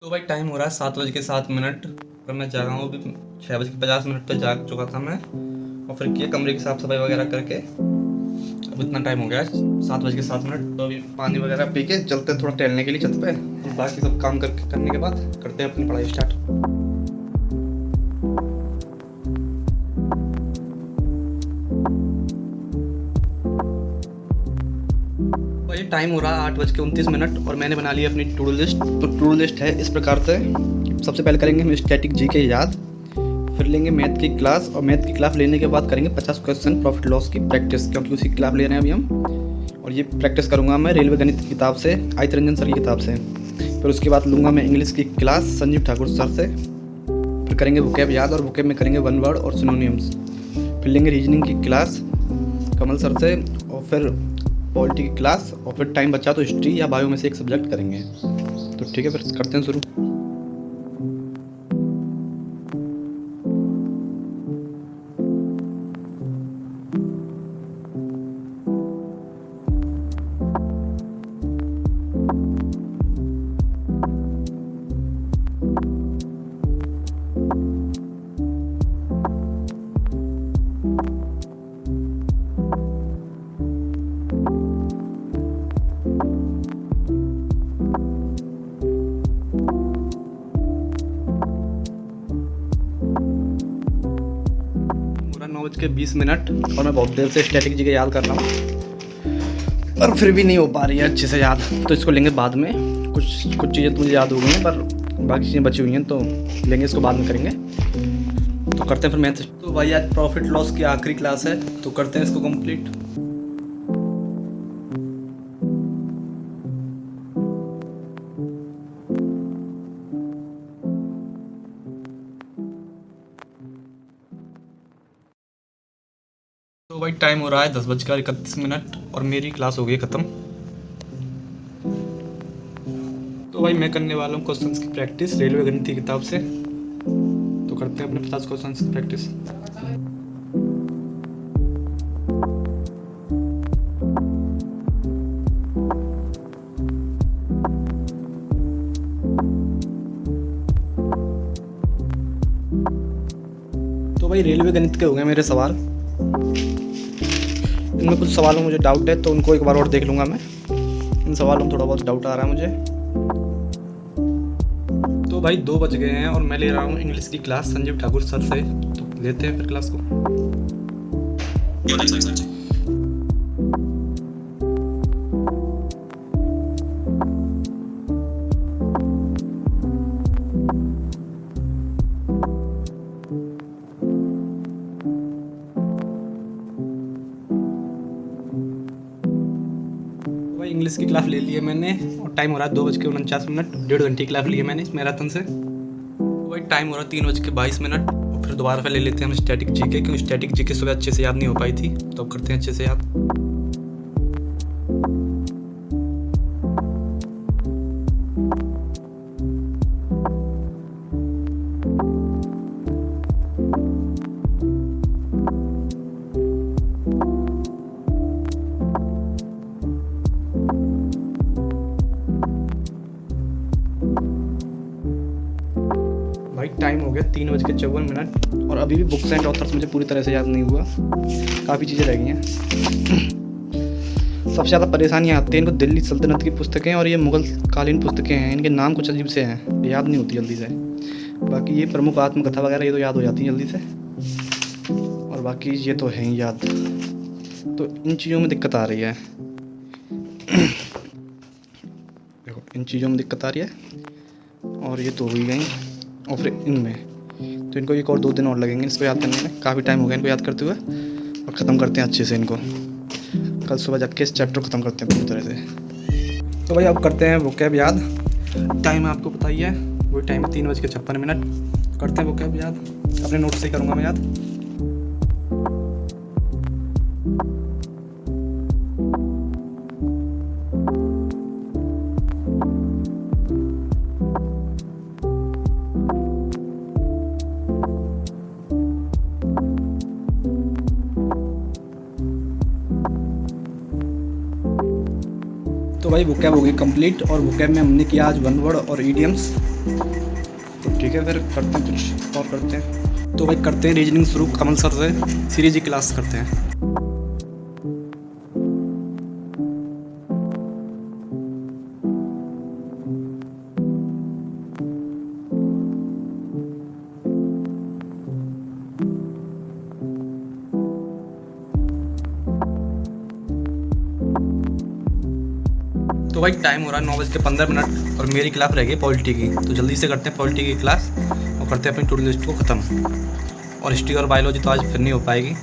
तो भाई टाइम हो रहा है 7:07 और मैं जागा हूँ अभी 6:50 पर जाग चुका था मैं। और फिर किया कमरे की साफ़ सफाई वगैरह करके अब इतना टाइम हो गया है 7:07। तो अभी पानी वगैरह पी के चलते हैं थोड़ा टहलने के लिए छत पे। और बाकी सब काम करने के बाद करते हैं अपनी पढ़ाई स्टार्ट। तो ये टाइम हो रहा है 8:29 और मैंने बना लिया अपनी टू डू लिस्ट। तो टू डू लिस्ट है इस प्रकार से। सबसे पहले करेंगे हम स्टैटिक जीके याद, फिर लेंगे मैथ की क्लास, और मैथ की क्लास लेने के बाद करेंगे 50 क्वेश्चन प्रॉफिट लॉस की प्रैक्टिस, क्योंकि उसी की क्लास ले रहे हैं अभी हम। और ये प्रैक्टिस करूँगा मैं रेलवे गणित की किताब से, आई रंजन सर की किताब से। फिर उसके बाद लूँगा मैं इंग्लिश की क्लास संजीव ठाकुर सर से। फिर करेंगे वोकैब याद, और वोकैब में करेंगे वन वर्ड और सिनोनिम्स। फिर लेंगे रीजनिंग की क्लास कमल सर से, और फिर पॉलिटी की क्लास, और फिर टाइम बचा तो हिस्ट्री या बायो में से एक सब्जेक्ट करेंगे। तो ठीक है, फिर करते हैं शुरू। पूरा 9:20 और मैं बहुत देर से स्टैटिक जी के याद कर रहा हूँ, पर फिर भी नहीं हो पा रही है अच्छे से याद। तो इसको लेंगे बाद में। कुछ चीज़ें तो मुझे याद हो गई हैं, पर बाकी चीज़ें बची हुई हैं, तो लेंगे इसको बाद में करेंगे। तो करते हैं फिर मैथ। तो भाई आज प्रॉफिट लॉस की आखिरी क्लास है, तो करते हैं इसको कंप्लीट। तो भाई टाइम हो रहा है 10:31 और मेरी क्लास हो गई ख़त्म। तो भाई मैं करने वाला हूँ क्वेश्चंस की प्रैक्टिस रेलवे गणित की किताब से। तो करते हैं अपने 50 क्वेश्चंस की प्रैक्टिस। तो भाई रेलवे गणित के हो गए मेरे सवाल। इनमें कुछ सवालों में मुझे डाउट है, तो उनको एक बार और देख लूँगा मैं। इन सवालों में थोड़ा बहुत डाउट आ रहा है मुझे। तो भाई 2 बज गए हैं और मैं ले रहा हूँ इंग्लिश की क्लास संजीव ठाकुर सर से। तो लेते हैं फिर क्लास को। भाई इंग्लिश की क्लास ले ली है मैंने, और टाइम हो रहा है 2:49। 1.5 घंटे की क्लास ली है मैंने इस मैराथन से। तो भाई टाइम हो रहा है 3:22 और फिर दोबारा फिर ले लेते हैं हम स्टैटिक जीके, क्योंकि स्टैटिक जीके सुबह अच्छे से याद नहीं हो पाई थी। तो अब करते हैं अच्छे से याद। भाई टाइम हो गया 3:54 और अभी भी बुक्स एंड ऑथर्स मुझे पूरी तरह से याद नहीं हुआ, काफ़ी चीज़ें रह गई हैं। सबसे ज़्यादा परेशानियाँ आती हैं इनको दिल्ली सल्तनत की पुस्तकें और ये मुग़ल कालीन पुस्तकें हैं। इनके नाम कुछ अजीब से हैं, याद नहीं होती जल्दी से। बाकी ये प्रमुख आत्मकथा वगैरह ये तो याद हो जाती हैं जल्दी से, और बाकी ये तो हैं ही याद। तो इन चीज़ों में दिक्कत आ रही है। देखो इन चीज़ों में दिक्कत आ रही है, और ये तो हो ही गई। और फिर इनमें तो इनको एक और 2 दिन और लगेंगे इसको याद करने में। काफ़ी टाइम हो गया इनको याद करते हुए, और ख़त्म करते हैं अच्छे से इनको। कल सुबह जाके इस चैप्टर ख़त्म करते हैं पूरी तरह से। तो भाई अब करते हैं वोकैब याद। टाइम आपको पता ही है, वही टाइम है 3:56। करते हैं वोकैब याद, अपने नोट से ही करूँगा मैं याद। तो भाई वोकैब हो गई कंप्लीट, और वोकैब में हमने किया आज वन वर्ड और इडियम्स। तो ठीक है, फिर करते हैं कुछ और करते हैं। तो भाई करते हैं रीजनिंग शुरू कमल सर से, सीरीज की क्लास करते हैं। तो भाई टाइम हो रहा है 9:15 और मेरी क्लास रह गई पॉलिटी की, तो जल्दी से करते हैं पॉलिटी की क्लास और करते हैं अपनी टू डू लिस्ट को ख़त्म। और हिस्ट्री और बायोलॉजी तो आज फिर नहीं हो पाएगी।